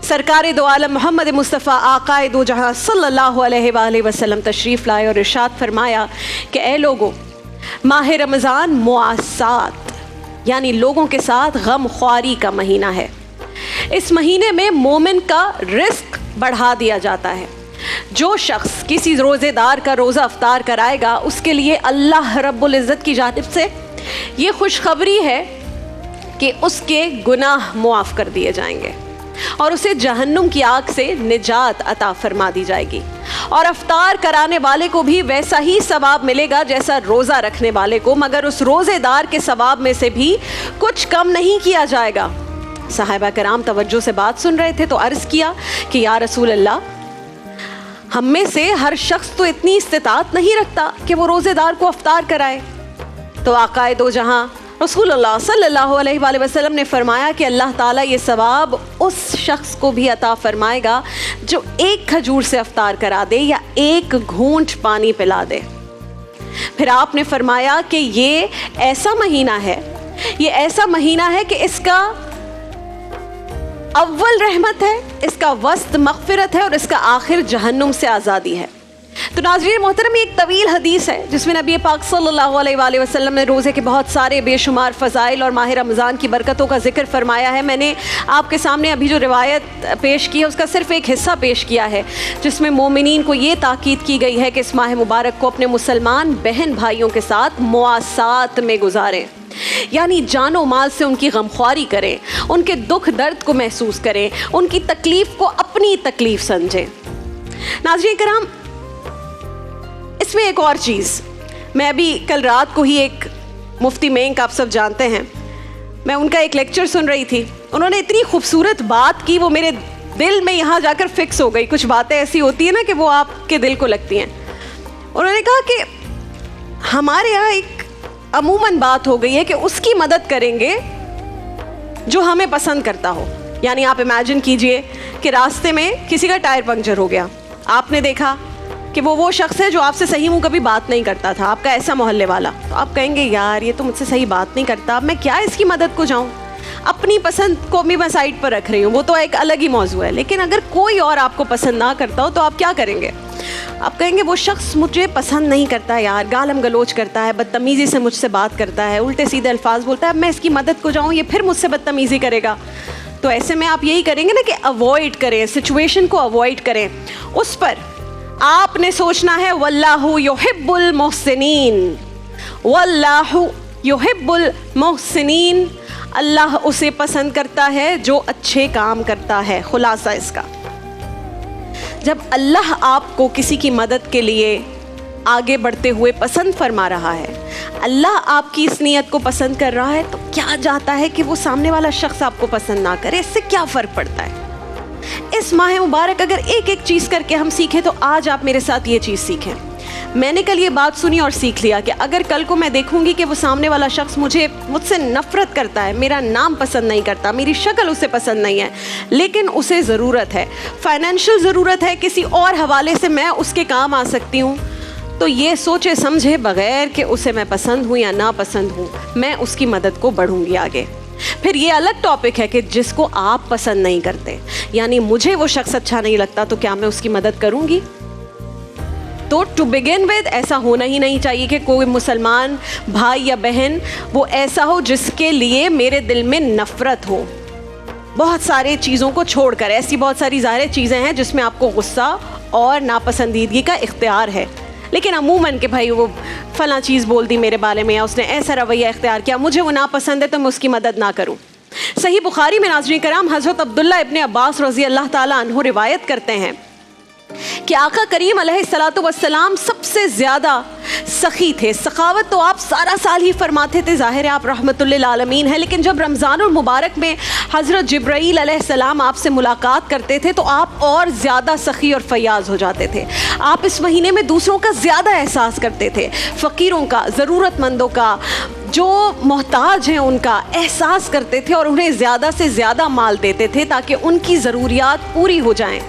सरकार दो आलम मोहम्मद मुस्तफ़ा आकाए दो जहां सल्लल्लाहु अलैहि वसल्लम तशरीफ़ लाए और इरशाद फरमाया कि ए लोगों, माह रमज़ान मुआसात यानी लोगों के साथ गम ख्वारी का महीना है। इस महीने में मोमिन का रिस्क बढ़ा दिया जाता है। जो शख्स किसी रोज़ेदार का रोज़ा अफ्तार कराएगा उसके लिए अल्लाह रब्बुल इज़्ज़त की जानिब से ये खुशखबरी है कि उसके गुनाह मुआफ़ कर दिए जाएंगे और उसे जहन्नुम की आग से निजात अता फरमा दी जाएगी, और अफ्तार कराने वाले को भी वैसा ही सवाब मिलेगा जैसा रोज़ा रखने वाले को, मगर उस रोज़ेदार के सवाब में से भी कुछ कम नहीं किया जाएगा। सहाबा कराम तवज्जो से बात सुन रहे थे तो अर्ज़ किया कि या रसूल अल्लाह, हम में से हर शख्स तो इतनी इस्तिताअत नहीं रखता कि वो रोज़ेदार को अफ्तार कराए। तो आकाए दो जहां रसूलुल्लाह सल्लल्लाहु अलैहि वसल्लम ने फरमाया कि अल्लाह ताला ये सवाब उस शख्स को भी अता फरमाएगा जो एक खजूर से अफ्तार करा दे या एक घूंट पानी पिला दे। फिर आपने फरमाया कि ये ऐसा महीना है कि इसका अव्वल रहमत है, इसका वस्त मग़फ़िरत है और इसका आखिर जहन्नुम से आज़ादी है। तो नाज़रीन मोहतरम, एक तवील हदीस है जिसमें नबी पाक सल्लल्लाहु अलैहि वसल्लम ने रोज़े के बहुत सारे बेशुमार फ़ज़ाइल और माह रमज़ान की बरकतों का ज़िक्र फरमाया है। मैंने आपके सामने अभी जो रिवायत पेश की है उसका सिर्फ़ एक हिस्सा पेश किया है, जिसमें मोमिनीन को ये ताकीद की गई है कि इस माह मुबारक को अपने मुसलमान बहन भाइयों के साथ मुआसात में गुजारें, यानी जानो माल से उनकी गमख्वारी करें, उनके दुख दर्द को महसूस करें, उनकी तकलीफ़ को अपनी तकलीफ़ समझें। नाज़रीन कराम, इसमें एक और चीज़, मैं अभी कल रात को ही एक मुफ्ती मेंक, आप सब जानते हैं, मैं उनका एक लेक्चर सुन रही थी। उन्होंने इतनी खूबसूरत बात की, वो मेरे दिल में यहाँ जाकर फिक्स हो गई। कुछ बातें ऐसी होती हैं ना कि वो आपके दिल को लगती हैं। उन्होंने कहा कि हमारे यहाँ एक अमूमन बात हो गई है कि उसकी मदद करेंगे जो हमें पसंद करता हो। यानी आप इमेजिन कीजिए कि रास्ते में किसी का टायर पंक्चर हो गया, आपने देखा कि वो शख्स है जो आपसे सही मुँह कभी बात नहीं करता था, आपका ऐसा मोहल्ले वाला, तो आप कहेंगे यार ये तो मुझसे सही बात नहीं करता, मैं क्या इसकी मदद को जाऊँ। अपनी पसंद को भी मैं साइड पर रख रही हूँ, वो तो एक अलग ही मौजू है। लेकिन अगर कोई और आपको पसंद ना करता हो तो आप क्या करेंगे? आप कहेंगे वो शख्स मुझे पसंद नहीं करता यार, गालम गलोच करता है, बदतमीज़ी से मुझसे बात करता है, उल्टे सीधे अल्फाज बोलता है, अब मैं इसकी मदद को जाऊँ ये फिर मुझसे बदतमीज़ी करेगा। तो ऐसे में आप यही करेंगे ना कि अवॉइड करें, सिचुएशन को अवॉइड करें। उस पर आपने सोचना है वल्लाहु युहिब्बुल मुहसिनीन, वल्लाहु युहिब्बुल मुहसिनीन, अल्लाह उसे पसंद करता है जो अच्छे काम करता है। खुलासा इसका, जब अल्लाह आपको किसी की मदद के लिए आगे बढ़ते हुए पसंद फरमा रहा है, अल्लाह आपकी इस नीयत को पसंद कर रहा है, तो क्या जाता है कि वो सामने वाला शख्स आपको पसंद ना करे, इससे क्या फ़र्क पड़ता है? इस माह मुबारक अगर एक एक चीज़ करके हम सीखें तो आज आप मेरे साथ ये चीज़ सीखें। मैंने कल ये बात सुनी और सीख लिया कि अगर कल को मैं देखूंगी कि वो सामने वाला शख्स मुझसे नफ़रत करता है, मेरा नाम पसंद नहीं करता, मेरी शक्ल उसे पसंद नहीं है, लेकिन उसे ज़रूरत है, फाइनेंशियल ज़रूरत है, किसी और हवाले से मैं उसके काम आ सकती हूँ, तो ये सोचे समझे बग़ैर कि उसे मैं पसंद हूँ या ना पसंद हूँ, मैं उसकी मदद को बढ़ूँगी आगे। फिर ये अलग टॉपिक है कि जिसको आप पसंद नहीं करते, यानी मुझे वो शख्स अच्छा नहीं लगता, तो क्या मैं उसकी मदद करूँगी? तो टू बिगिन विद ऐसा होना ही नहीं चाहिए कि कोई मुसलमान भाई या बहन वो ऐसा हो जिसके लिए मेरे दिल में नफ़रत हो। बहुत सारे चीज़ों को छोड़कर, ऐसी बहुत सारी ज़ाहिर चीज़ें हैं जिसमें आपको गुस्सा और नापसंदीदगी का इख्तियार है, लेकिन अमूमन कि भाई वो फ़लाँ चीज़ बोल दी मेरे बारे में या उसने ऐसा रवैया इख्तियार किया, मुझे वो नापसंद है तो मैं उसकी मदद ना करूँ। सही बुखारी में नाज़रीन कराम हज़रत अब्दुल्ला इब्न अब्बास रज़ी अल्लाह ताला अन्हु रिवायत करते हैं कि आका करीम अलैहिस्सलातु वस्सलाम सबसे ज़्यादा सखी थे। सखावत तो आप सारा साल ही फरमाते थे, ज़ाहिर है आप रहमतुल्लिल आलमीन हैं, लेकिन जब रमज़ानुल मुबारक में हज़रत जिब्राईल अलैहिस्सलाम आपसे मुलाकात करते थे तो आप और ज़्यादा सखी और फयाज़ हो जाते थे। आप इस महीने में दूसरों का ज़्यादा एहसास करते थे, फ़कीरों का, ज़रूरतमंदों का, जो मोहताज हैं उनका एहसास करते थे और उन्हें ज़्यादा से ज़्यादा माल देते थे ताकि उनकी ज़रूरियात पूरी हो जाएं।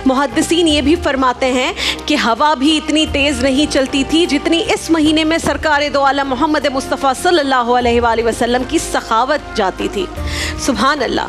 मुहद्दिसीन ये भी फरमाते हैं कि हवा भी इतनी तेज़ नहीं चलती थी जितनी इस महीने में सरकार दो आलम मोहम्मद मुस्तफ़ा सल्लल्लाहु अलैहि वसल्लम की सखावत जाती थी। सुभान अल्लाह।